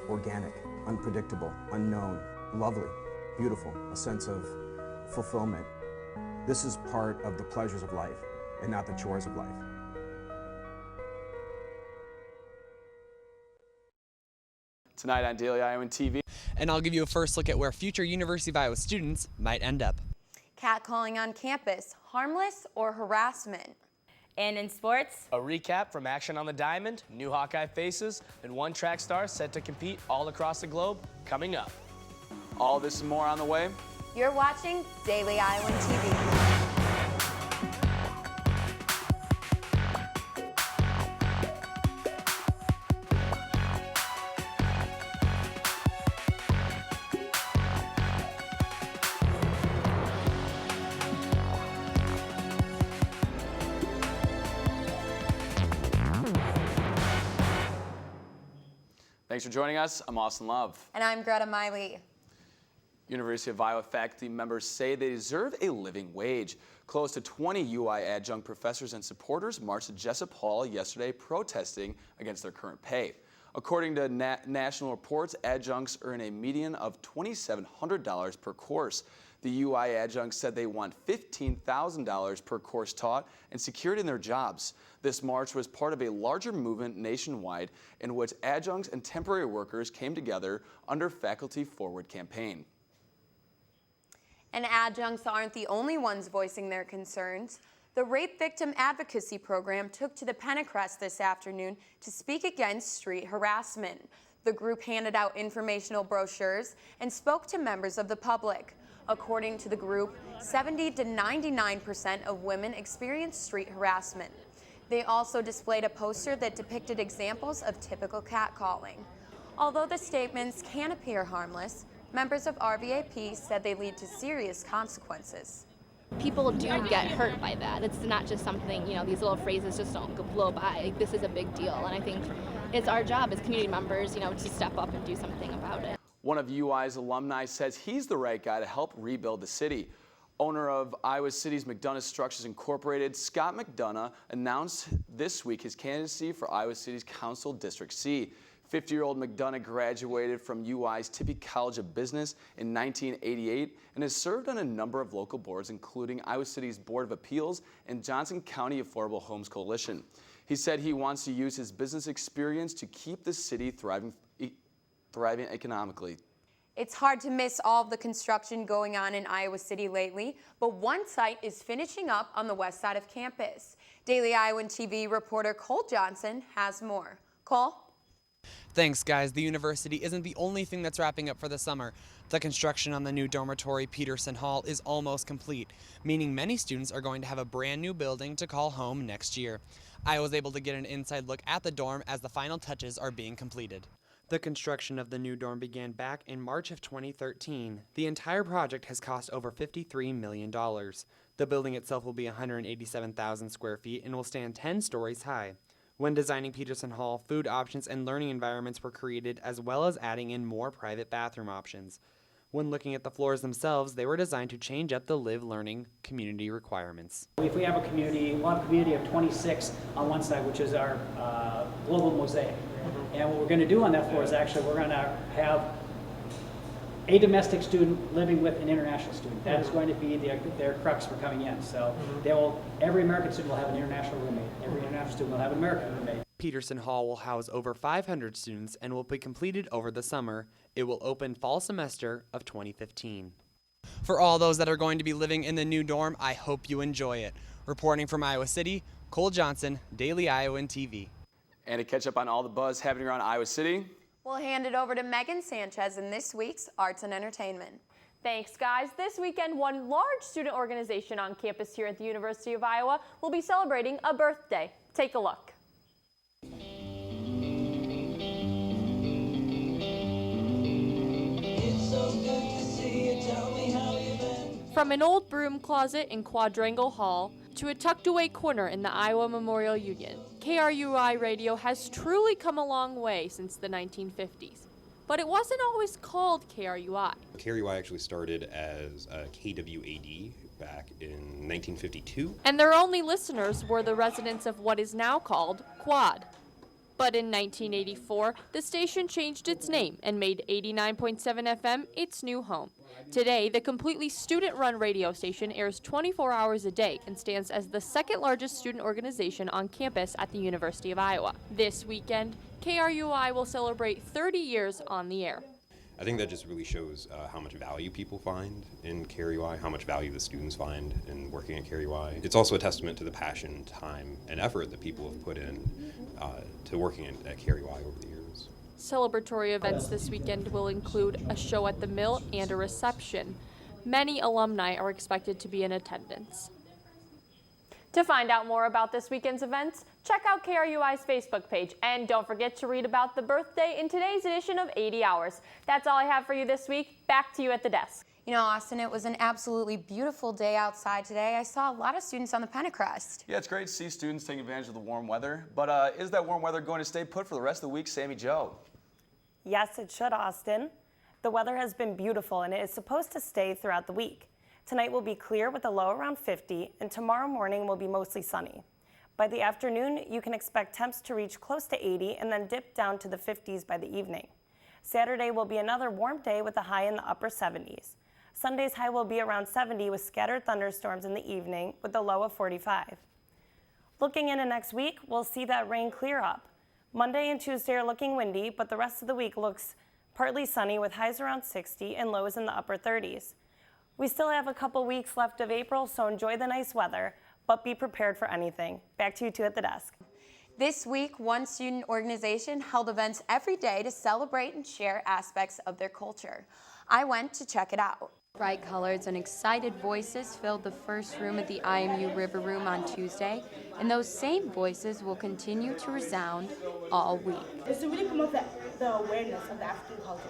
organic, unpredictable, unknown, lovely, beautiful, a sense of fulfillment. This is part of the pleasures of life and not the chores of life. Tonight on Daily Iowan TV. And I'll give you a first look at where future University of Iowa students might end up. Catcalling on campus, harmless or harassment? And in sports, a recap from action on the Diamond, new Hawkeye faces, and one track star set to compete all across the globe coming up. All this and more on the way. You're watching Daily Iowan TV. Thanks for joining us. I'm Austin Love. And I'm Greta Miley. University of Iowa faculty members say they deserve a living wage. Close to 20 UI adjunct professors and supporters marched to Jessup Hall yesterday protesting against their current pay. According to national reports, adjuncts earn a median of $2,700 per course. The UI adjuncts said they want $15,000 per course taught and security in their jobs. This march was part of a larger movement nationwide in which adjuncts and temporary workers came together under Faculty Forward campaign. And adjuncts aren't the only ones voicing their concerns. The Rape Victim Advocacy Program took to the Penncrest this afternoon to speak against street harassment. The group handed out informational brochures and spoke to members of the public. According to the group, 70 to 99% of women experience street harassment. They also displayed a poster that depicted examples of typical catcalling. Although the statements can appear harmless, members of RVAP said they lead to serious consequences. People do get hurt by that. It's not just something, these little phrases just don't blow by. This is a big deal, and I think it's our job as community members, to step up and do something about it. One of UI's alumni says he's the right guy to help rebuild the city. Owner of Iowa City's McDonough Structures Incorporated, Scott McDonough, announced this week his candidacy for Iowa City's Council District C. 50-year-old McDonough graduated from UI's Tippie College of Business in 1988 and has served on a number of local boards, including Iowa City's Board of Appeals and Johnson County Affordable Homes Coalition. He said he wants to use his business experience to keep the city thriving economically. It's hard to miss all of the construction going on in Iowa City lately, but one site is finishing up on the west side of campus. Daily Iowan TV reporter Cole Johnson has more. Cole? Thanks, guys. The university isn't the only thing that's wrapping up for the summer. The construction on the new dormitory Peterson Hall is almost complete, meaning many students are going to have a brand new building to call home next year. I was able to get an inside look at the dorm as the final touches are being completed. The construction of the new dorm began back in March of 2013. The entire project has cost over $53 million. The building itself will be 187,000 square feet and will stand 10 stories high. When designing Peterson Hall, food options and learning environments were created, as well as adding in more private bathroom options. When looking at the floors themselves, they were designed to change up the live-learning community requirements. If we have a community, we'll have a community of 26 on one side, which is our global mosaic. And what we're going to do on that floor is actually we're going to have a domestic student living with an international student. That is going to be their crux for coming in. So every American student will have an international roommate. Every international student will have an American roommate. Peterson Hall will house over 500 students and will be completed over the summer. It will open fall semester of 2015. For all those that are going to be living in the new dorm, I hope you enjoy it. Reporting from Iowa City, Cole Johnson, Daily Iowan TV. And to catch up on all the buzz happening around Iowa City, We'll hand it over to Megan Sanchez in this week's Arts and Entertainment. Thanks, guys. This weekend, one large student organization on campus here at the University of Iowa will be celebrating a birthday. Take a look. From an old broom closet in Quadrangle Hall to a tucked-away corner in the Iowa Memorial Union, KRUI radio has truly come a long way since the 1950s. But it wasn't always called KRUI. KRUI actually started as KWAD back in 1952. And their only listeners were the residents of what is now called Quad. But in 1984, the station changed its name and made 89.7 FM its new home. Today, the completely student-run radio station airs 24 hours a day and stands as the second largest student organization on campus at the University of Iowa. This weekend, KRUI will celebrate 30 years on the air. I think that just really shows how much value people find in KRUI, how much value the students find in working at KRUI. It's also a testament to the passion, time, and effort that people have put in to working at KRUI over the years. Celebratory events this weekend will include a show at the Mill and a reception. Many alumni are expected to be in attendance. To find out more about this weekend's events, check out KRUI's Facebook page, and don't forget to read about the birthday in today's edition of 80 Hours. That's all I have for you this week. Back to you at the desk. You know, Austin, it was an absolutely beautiful day outside today. I saw a lot of students on the Pentecrest. Yeah, it's great to see students taking advantage of the warm weather. But is that warm weather going to stay put for the rest of the week, Sammy Jo? Yes, it should, Austin. The weather has been beautiful, and it is supposed to stay throughout the week. Tonight will be clear with a low around 50, and tomorrow morning will be mostly sunny. By the afternoon, you can expect temps to reach close to 80 and then dip down to the 50s by the evening. Saturday will be another warm day with a high in the upper 70s. Sunday's high will be around 70 with scattered thunderstorms in the evening with a low of 45. Looking into next week, we'll see that rain clear up. Monday and Tuesday are looking windy, but the rest of the week looks partly sunny with highs around 60 and lows in the upper 30s. We still have a couple weeks left of April, so enjoy the nice weather, but be prepared for anything. Back to you two at the desk. This week, one student organization held events every day to celebrate and share aspects of their culture. I went to check it out. Bright colors and excited voices filled the first room at the IMU River Room on Tuesday, and those same voices will continue to resound all week. It's to really promote the awareness of the African culture.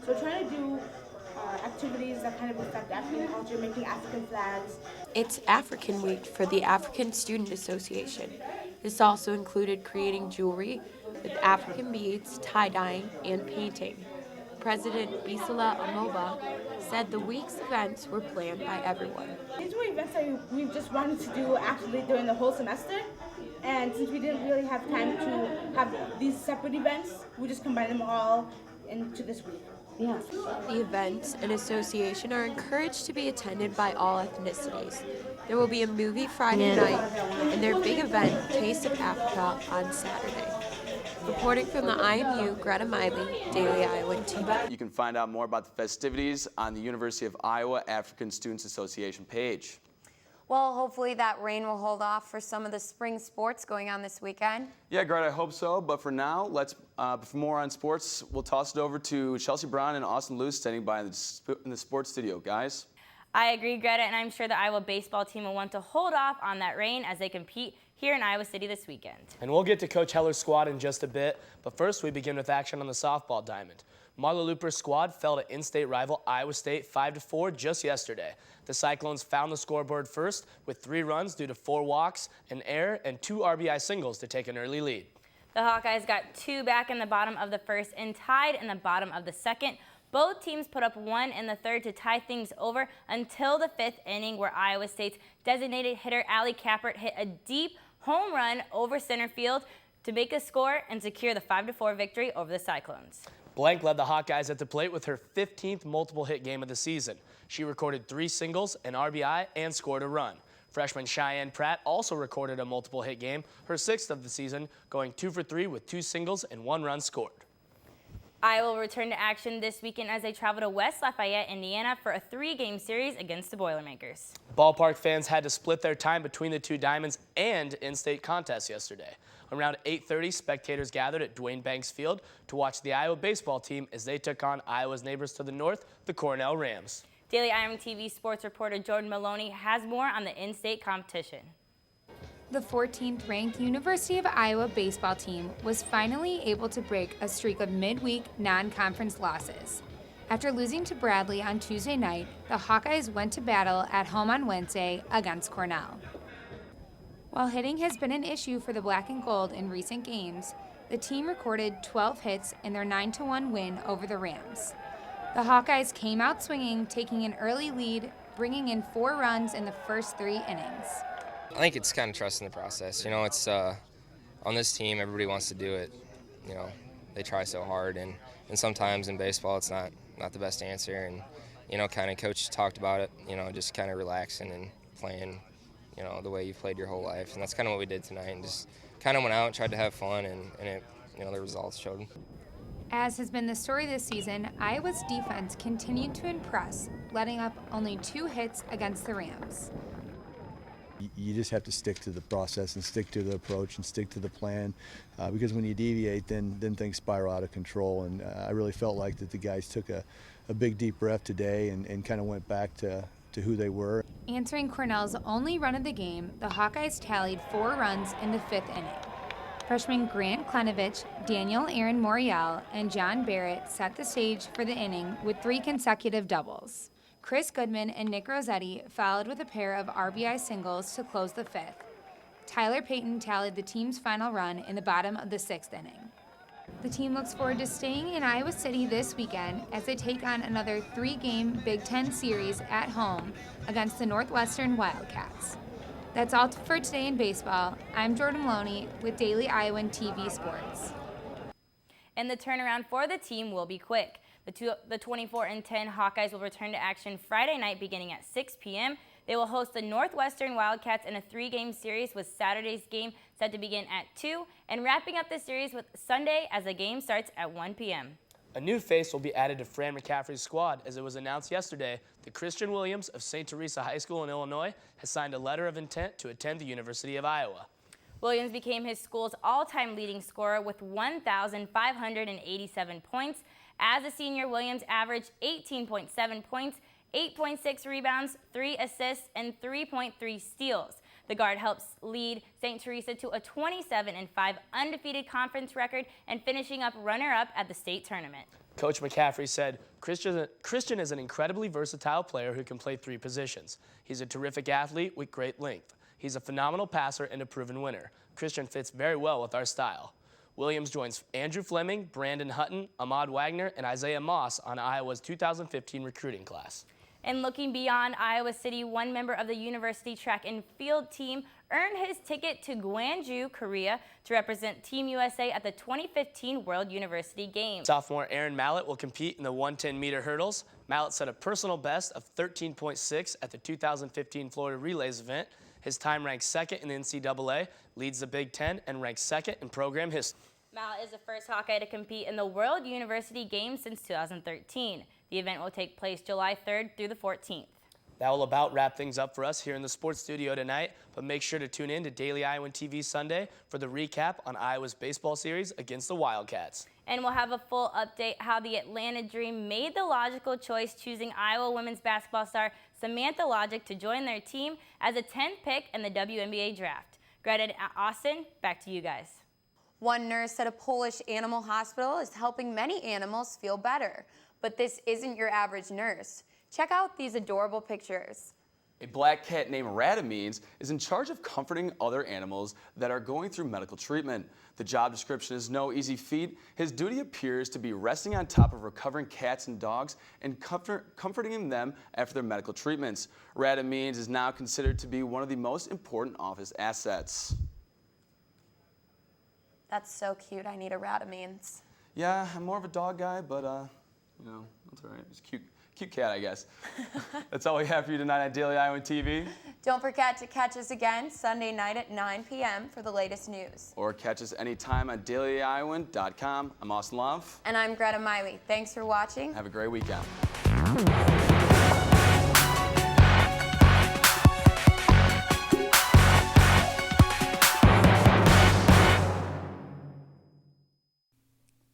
So we're trying to do activities that kind of affect African culture, making African flags. It's African Week for the African Student Association. This also included creating jewelry with African beads, tie-dyeing, and painting. President Bisola Amoba said the week's events were planned by everyone. These were events that we've just wanted to do actually during the whole semester, and since we didn't really have time to have these separate events, we just combined them all into this week. Yeah. The events and association are encouraged to be attended by all ethnicities. There will be a movie Friday night and their big event, Taste of Africa, on Saturday. Reporting from the IMU, Greta Miley, Daily Iowan TV. You can find out more about the festivities on the University of Iowa African Students Association page. Well, hopefully that rain will hold off for some of the spring sports going on this weekend. Yeah, Greta, I hope so. But for now, for more on sports, we'll toss it over to Chelsea Brown and Austin Luce standing by in the sports studio. Guys? I agree, Greta, and I'm sure the Iowa baseball team will want to hold off on that rain as they compete here in Iowa City this weekend. And we'll get to Coach Heller's squad in just a bit, but first we begin with action on the softball diamond. Marla Luper's squad fell to in-state rival Iowa State 5-4 just yesterday. The Cyclones found the scoreboard first with 3 runs due to 4 walks, an error, and 2 RBI singles to take an early lead. The Hawkeyes got 2 back in the bottom of the first and tied in the bottom of the second. Both teams put up 1 in the third to tie things over until the 5th inning, where Iowa State's designated hitter Allie Kappert hit a deep home run over center field to make a score and secure the 5-4 victory over the Cyclones. Blank led the Hawkeyes at the plate with her 15th multiple hit game of the season. She recorded 3 singles, an RBI, and scored a run. Freshman Cheyenne Pratt also recorded a multiple hit game, her 6th of the season, going 2 for 3 with 2 singles and 1 run scored. Iowa will return to action this weekend as they travel to West Lafayette, Indiana for a 3-game series against the Boilermakers. Ballpark fans had to split their time between the 2 diamonds and in-state contests yesterday. Around 8:30, spectators gathered at Duane Banks Field to watch the Iowa baseball team as they took on Iowa's neighbors to the north, the Cornell Rams. Daily Iowa TV sports reporter Jordan Maloney has more on the in-state competition. The 14th ranked University of Iowa baseball team was finally able to break a streak of midweek non-conference losses. After losing to Bradley on Tuesday night, the Hawkeyes went to battle at home on Wednesday against Cornell. While hitting has been an issue for the Black and Gold in recent games, the team recorded 12 hits in their 9-1 win over the Rams. The Hawkeyes came out swinging, taking an early lead, bringing in 4 runs in the first 3 innings. I think it's kind of trusting the process. You know, it's on this team, everybody wants to do it. you know, they try so hard, and sometimes in baseball it's not the best answer, and, you know, kind of coach talked about it, you know, just kind of relaxing and playing, you know, the way you've played your whole life, and that's kind of what we did tonight, and just kind of went out and tried to have fun, and it, you know, the results showed. As has been the story this season, Iowa's defense continued to impress, letting up only 2 hits against the Rams. You just have to stick to the process and stick to the approach and stick to the plan, because when you deviate, then things spiral out of control. And I really felt like that the guys took a big deep breath today and kind of went back to who they were. Answering Cornell's only run of the game, the Hawkeyes tallied 4 runs in the 5th inning. Freshmen Grant Klenovich, Daniel Aaron Morial, and John Barrett set the stage for the inning with 3 consecutive doubles. Chris Goodman and Nick Rossetti followed with a pair of RBI singles to close the 5th. Tyler Payton tallied the team's final run in the bottom of the 6th inning. The team looks forward to staying in Iowa City this weekend as they take on another 3-game Big Ten series at home against the Northwestern Wildcats. That's all for today in baseball. I'm Jordan Maloney with Daily Iowan TV Sports. And the turnaround for the team will be quick. The 24-10 Hawkeyes will return to action Friday night beginning at 6 p.m. They will host the Northwestern Wildcats in a 3-game series with Saturday's game set to begin at 2 and wrapping up the series with Sunday as the game starts at 1 p.m. A new face will be added to Fran McCaffrey's squad, as it was announced yesterday that Christian Williams of St. Teresa High School in Illinois has signed a letter of intent to attend the University of Iowa. Williams became his school's all-time leading scorer with 1,587 points. As a senior, Williams averaged 18.7 points, 8.6 rebounds, 3 assists, and 3.3 steals. The guard helps lead St. Teresa to a 27-5 undefeated conference record and finishing up runner-up at the state tournament. Coach McCaffrey said, Christian is an incredibly versatile player who can play 3 positions. He's a terrific athlete with great length. He's a phenomenal passer and a proven winner. Christian fits very well with our style. Williams joins Andrew Fleming, Brandon Hutton, Ahmad Wagner, and Isaiah Moss on Iowa's 2015 recruiting class. And looking beyond Iowa City, one member of the university track and field team earned his ticket to Gwangju, Korea to represent Team USA at the 2015 World University Games. Sophomore Aaron Mallett will compete in the 110-meter hurdles. Mallett set a personal best of 13.6 at the 2015 Florida Relays event. His time ranks 2nd in the NCAA, leads the Big Ten, and ranks 2nd in program history. Mallett is the first Hawkeye to compete in the World University Games since 2013. The event will take place July 3rd through the 14th. That will about wrap things up for us here in the sports studio tonight, but make sure to tune in to Daily Iowan TV Sunday for the recap on Iowa's baseball series against the Wildcats. And we'll have a full update how the Atlanta Dream made the logical choice choosing Iowa women's basketball star Samantha Logic to join their team as a 10th pick in the WNBA draft. Greta and Austin, back to you guys. One nurse at a Polish animal hospital is helping many animals feel better. But this isn't your average nurse. Check out these adorable pictures. A black cat named Radamines is in charge of comforting other animals that are going through medical treatment. The job description is no easy feat. His duty appears to be resting on top of recovering cats and dogs and comforting them after their medical treatments. Radamines is now considered to be one of the most important office assets. That's so cute. I need a Radamines. Yeah, I'm more of a dog guy, but you know, that's all right. It's a cute cat, I guess. That's all we have for you tonight on Daily Iowan TV. Don't forget to catch us again Sunday night at 9 p.m. for the latest news. Or catch us anytime on dailyiowan.com. I'm Austin Love. And I'm Greta Miley. Thanks for watching. Have a great weekend.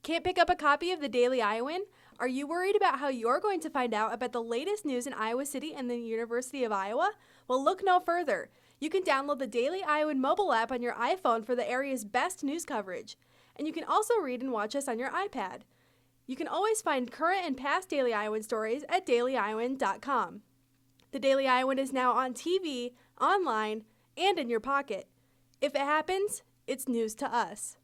Can't pick up a copy of the Daily Iowan? Are you worried about how you're going to find out about the latest news in Iowa City and the University of Iowa? Well, look no further. You can download the Daily Iowan mobile app on your iPhone for the area's best news coverage. And you can also read and watch us on your iPad. You can always find current and past Daily Iowan stories at dailyiowan.com. The Daily Iowan is now on TV, online, and in your pocket. If it happens, it's news to us.